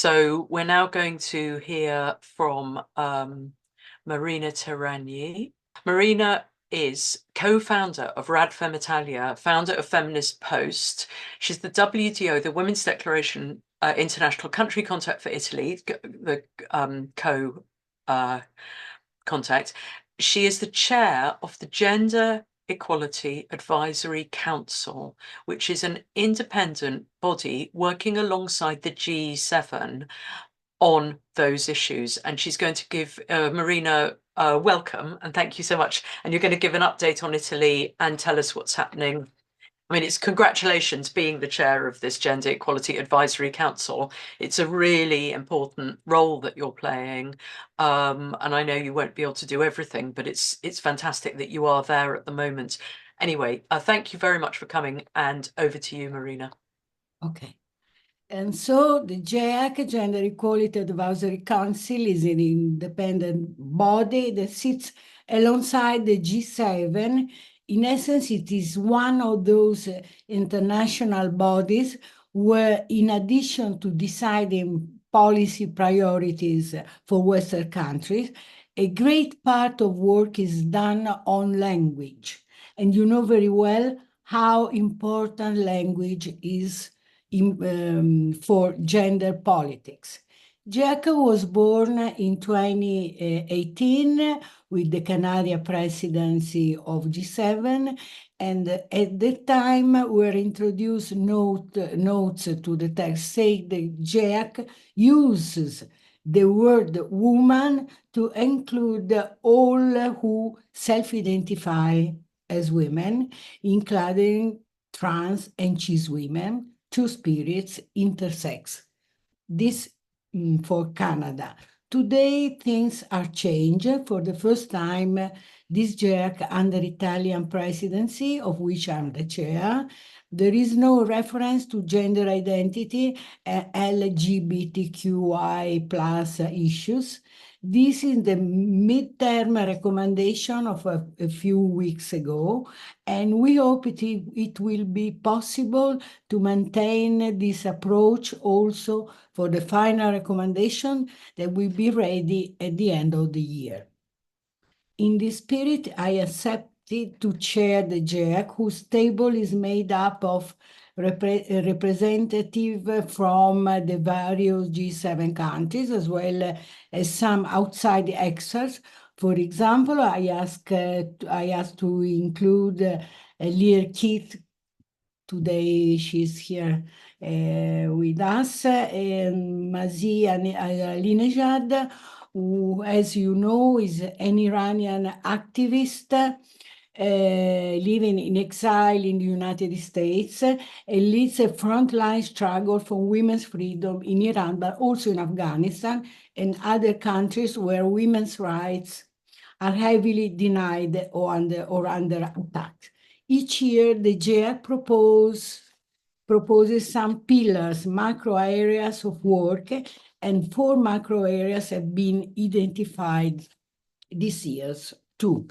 So we're now going to hear from Marina Terragni. Marina is co-founder of Rad Fem Italia, founder of Feminist Post. She's the WDO, the Women's Declaration International Country Contact for Italy, the contact. She is the chair of the Gender Equality Advisory Council, which is an independent body working alongside the G7 on those issues. And she's going to give Marina welcome and thank you so much. And you're going to give an update on Italy and tell us what's happening. I mean, it's congratulations being the chair of this Gender Equality Advisory Council. It's a really important role that you're playing. And I know you won't be able to do everything, but it's fantastic that you are there at the moment. Anyway, thank you very much for coming, and over to you, Marina. Okay. And so the GEAC, Gender Equality Advisory Council, is an independent body that sits alongside the G7. In essence, it is one of those international bodies where, in addition to deciding policy priorities for Western countries, a great part of work is done on language. And you know very well how important language is for gender politics. Giacomo was born in 2018 with the Canadian presidency of G7, and at that time were introduced notes to the text saying that GEAC uses the word woman to include all who self-identify as women, including trans and cis women, two spirits, intersex. This for Canada. Today, things are changed. For the first time, this GEAC under Italian presidency, of which I'm the chair, there is no reference to gender identity and LGBTQI plus issues. This is the midterm recommendation of a few weeks ago, and we hope it will be possible to maintain this approach also for the final recommendation that will be ready at the end of the year. In this spirit, I accepted to chair the GEAC, whose table is made up of representative from the various G7 countries, as well as some outside experts. For example, I asked to include Lear Keith. Today she's here with us, and Mazi Alinejad, who, as you know, is an Iranian activist living in exile in the United States, and leads a frontline struggle for women's freedom in Iran, but also in Afghanistan and other countries where women's rights are heavily denied or under attack. Each year, the GEAC proposes some pillars, macro areas of work, and 4 macro areas have been identified this year too.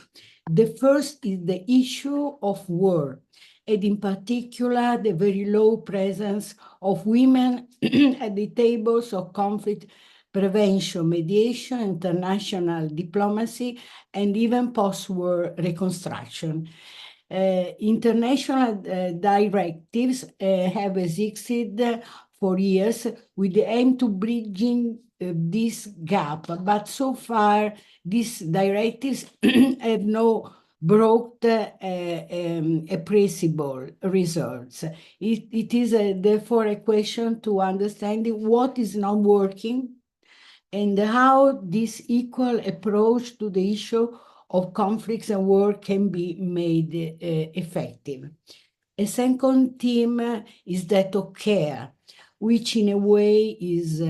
The first is the issue of war, and in particular, the very low presence of women at the tables of conflict prevention, mediation, international diplomacy, and even post-war reconstruction. International directives have existed for years with the aim to bridging this gap, but so far these directives have no brought appreciable results. It is therefore a question to understand what is not working and how this equal approach to the issue of conflicts and war can be made effective. A second theme is that of care, which in a way is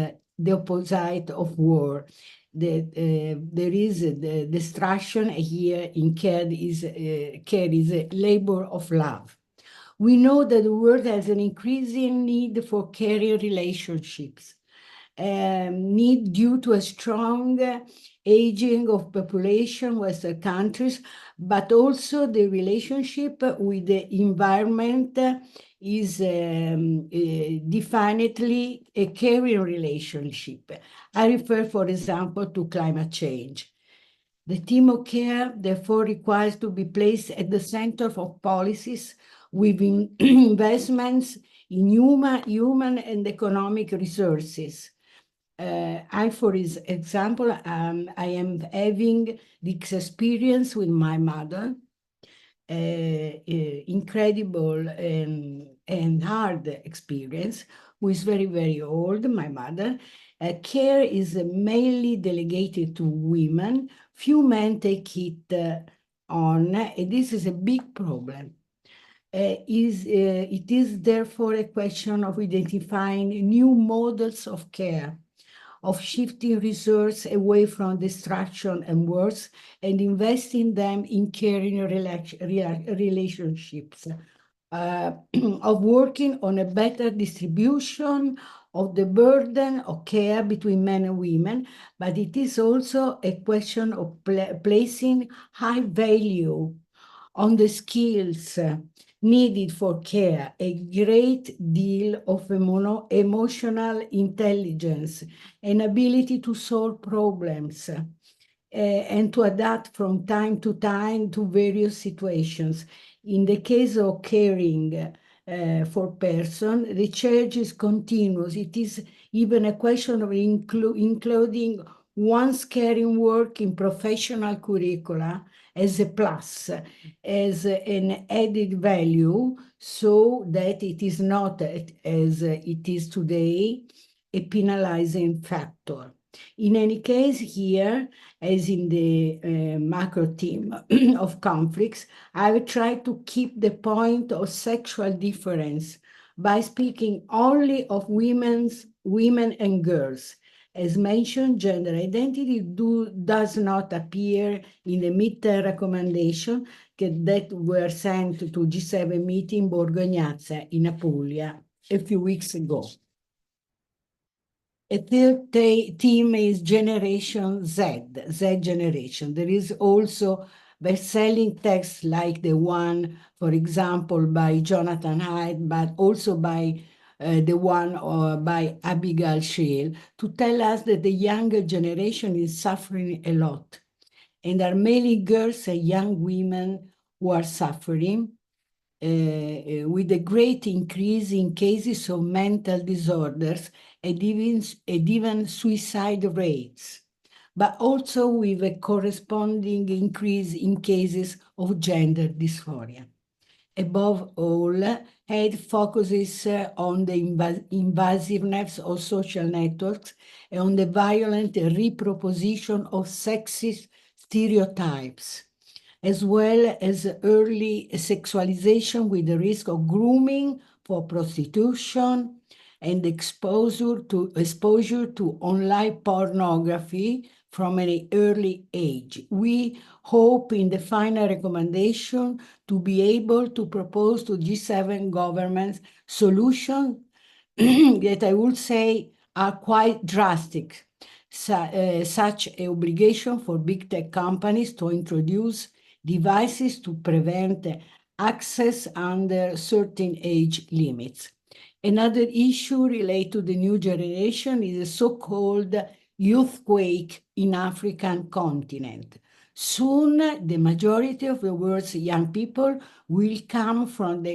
the opposite of war. There is the destruction here in care is a labor of love. We know that the world has an increasing need for caring relationships, need due to a strong aging of population, Western countries, but also the relationship with the environment is definitely a caring relationship. I refer, for example, to climate change. The theme of care, therefore, requires to be placed at the center of policies with investments in human and economic resources. For example, I am having this experience with my mother, incredible and hard experience, who is very, very old, my mother. Care is mainly delegated to women. Few men take it on, and this is a big problem. It is therefore a question of identifying new models of care, of shifting resources away from destruction and wars and investing them in caring relationships, of working on a better distribution of the burden of care between men and women, but it is also a question of placing high value on the skills needed for care, a great deal of emotional intelligence, an ability to solve problems, and to adapt from time to time to various situations. In the case of caring for person, the change is continuous. It is even a question of including one's caring work in professional curricula as a plus, as an added value, so that it is not, as it is today, a penalizing factor. In any case, here, as in the macro theme of conflicts, I will try to keep the point of sexual difference by speaking only of women and girls. As mentioned, gender identity does not appear in the midterm recommendation that were sent to G7 meeting in Borgo Egnazia in Apulia a few weeks ago. A third theme is Generation Z, Z generation. There is also best-selling texts like the one, for example, by Jonathan Haidt, but also by the one by Abigail Scheel, to tell us that the younger generation is suffering a lot. And there are many girls and young women who are suffering, with a great increase in cases of mental disorders and even suicide rates, but also with a corresponding increase in cases of gender dysphoria. Above all, Haidt focuses on the invasiveness of social networks and on the violent reproposition of sexist stereotypes, as well as early sexualization with the risk of grooming for prostitution and exposure to online pornography from an early age. We hope in the final recommendation to be able to propose to G7 governments solutions that I would say are quite drastic, such an obligation for big tech companies to introduce devices to prevent access under certain age limits. Another issue related to the new generation is the so-called youthquake in African continent. Soon, the majority of the world's young people will come from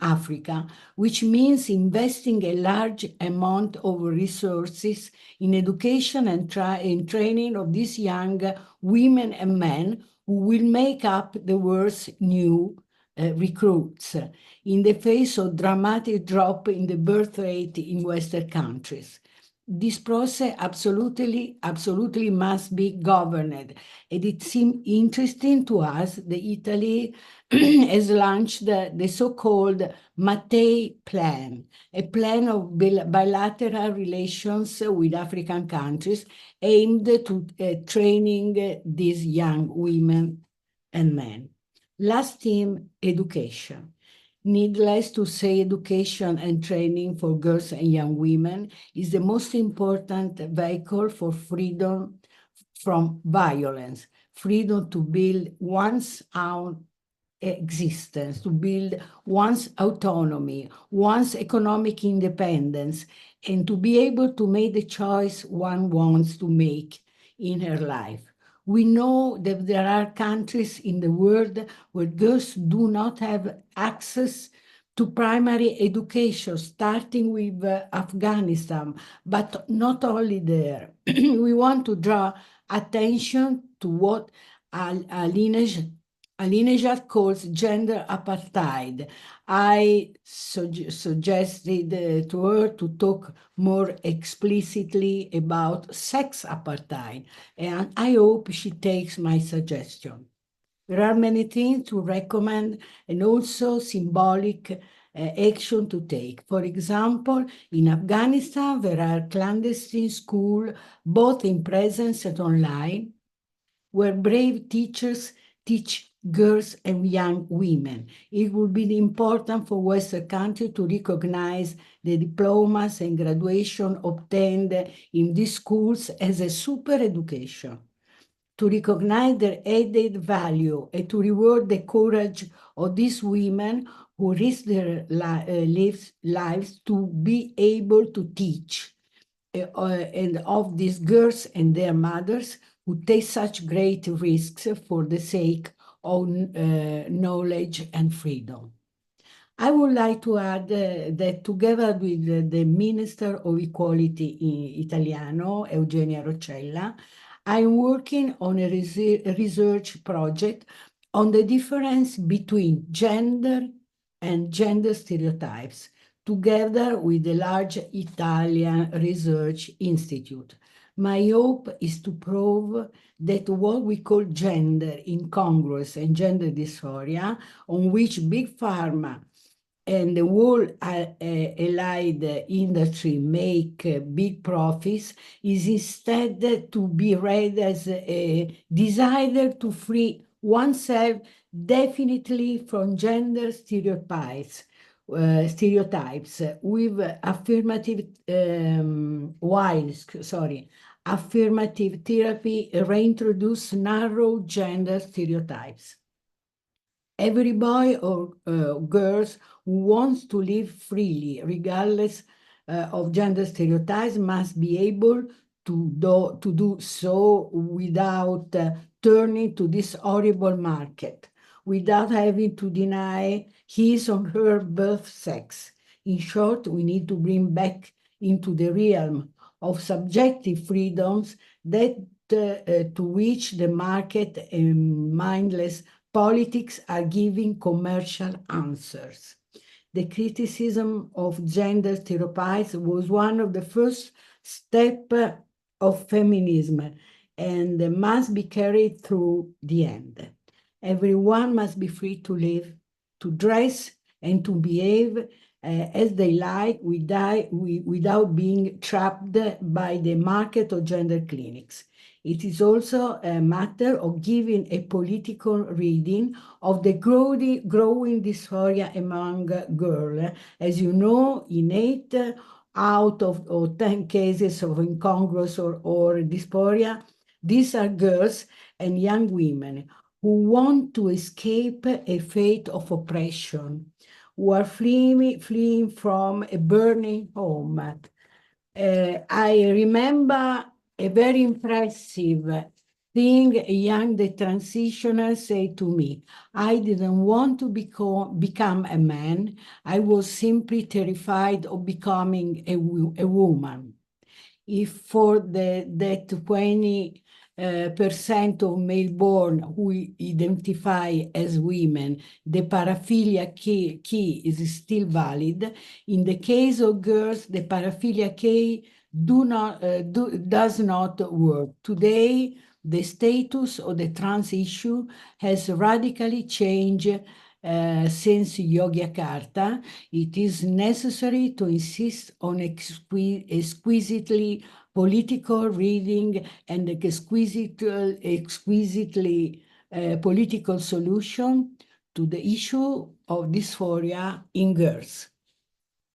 Africa, which means investing a large amount of resources in education and training of these young women and men who will make up the world's new recruits in the face of dramatic drop in the birth rate in Western countries. This process absolutely must be governed. And it seemed interesting to us that Italy has launched the so-called Mattei Plan, a plan of bilateral relations with African countries aimed to training these young women and men. Last theme, education. Needless to say, education and training for girls and young women is the most important vehicle for freedom from violence, freedom to build one's own existence, to build one's autonomy, one's economic independence, and to be able to make the choice one wants to make in her life. We know that there are countries in the world where girls do not have access to primary education, starting with Afghanistan, but not only there. We want to draw attention to what Alinejad calls gender apartheid. I suggested to her to talk more explicitly about sex apartheid, and I hope she takes my suggestion. There are many things to recommend and also symbolic action to take. For example, in Afghanistan, there are clandestine schools, both in presence and online, where brave teachers teach girls and young women. It would be important for Western countries to recognize the diplomas and graduation obtained in these schools as a super education, to recognize their added value and to reward the courage of these women who risk their lives to be able to teach, and of these girls and their mothers who take such great risks for the sake of knowledge and freedom. I would like to add that together with the Minister of Equality in Italiano, Eugenia Roccella, I'm working on a research project on the difference between gender and gender stereotypes, together with the large Italian Research Institute. My hope is to prove that what we call gender incongruous and gender dysphoria, on which Big Pharma and the whole allied industry make big profits, is instead to be read as a desire to free oneself definitely from gender stereotypes, with affirmative therapy reintroduce narrow gender stereotypes. Every boy or girls who wants to live freely, regardless of gender stereotypes, must be able to do so without turning to this horrible market, without having to deny his or her birth sex. In short, we need to bring back into the realm of subjective freedoms that to which the market and mindless politics are giving commercial answers. The criticism of gender stereotypes was one of the first steps of feminism and must be carried through the end. Everyone must be free to live, to dress, and to behave as they like without being trapped by the market of gender clinics. It is also a matter of giving a political reading of the growing dysphoria among girls. As you know, in 8 out of 10 cases of incongruous or dysphoria, these are girls and young women who want to escape a fate of oppression, who are fleeing from a burning home. I remember a very impressive thing a young transitioner said to me. I didn't want to become a man. I was simply terrified of becoming a woman. If for that 20% of male born who identify as women, the paraphilia key is still valid. In the case of girls, the paraphilia key does not work. Today, the status of the trans issue has radically changed since Yogyakarta. It is necessary to insist on exquisitely political reading and exquisitely political solution to the issue of dysphoria in girls.